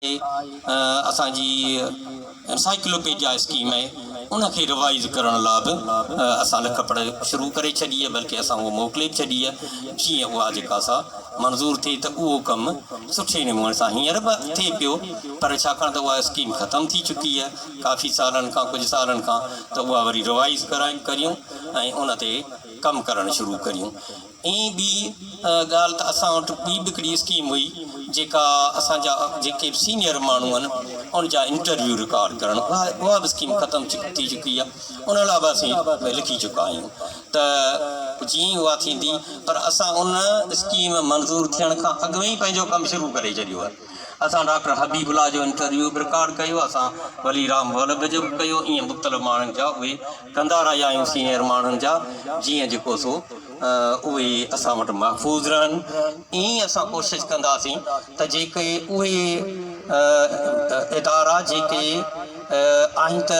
असांजी encyclopedia scheme है उनखे रिवाइज़ करण लाइ बि असां लिख पढ़ शुरू करे छॾी आहे, बल्कि असां उहो मोकिले बि छॾी आहे। जीअं उहा जेका सा मंज़ूर थिए त उहो कमु सुठे नमूने सां हींअर बि थिए पियो, पर छाकाणि त उहा स्कीम ख़तमु थी चुकी आहे काफ़ी सालनि खां, कुझु सालनि खां, त उहा वरी रिवाइज़ करियूं ऐं उन ते कमु करणु शुरू करियूं। ईअं ॿी ॻाल्हि त असां वटि ॿी बि हिकिड़ी स्कीम हुई जेका असांजा जेके सीनियर माण्हू आहिनि उनजा इंटरव्यू रिकॉर्ड करणु, उहा बि स्कीम ख़तमु थी चुकी आहे। उन लाइ बि असीं लिखी चुका आहियूं त जीअं उहा थींदी, पर असां उन स्कीम मंज़ूर थियण खां अॻु में ई पंहिंजो कमु शुरू करे छॾियो आहे। असां डॉक्टर हबीबुल्ला जो इंटरव्यू बि रिकॉर्ड कयो, असां वलीराम वल्लभ जो बि कयो, ईअं मुख़्तलिफ़ माण्हुनि जा उहे कंदा रहिया आहियूं सीनियर माण्हुनि जा, जीअं जेको सो उहे असां वटि महफ़ूज़ रहनि। ईअं असां कोशिशि कंदासीं त जेके उहे इदारा जेके आहिनि त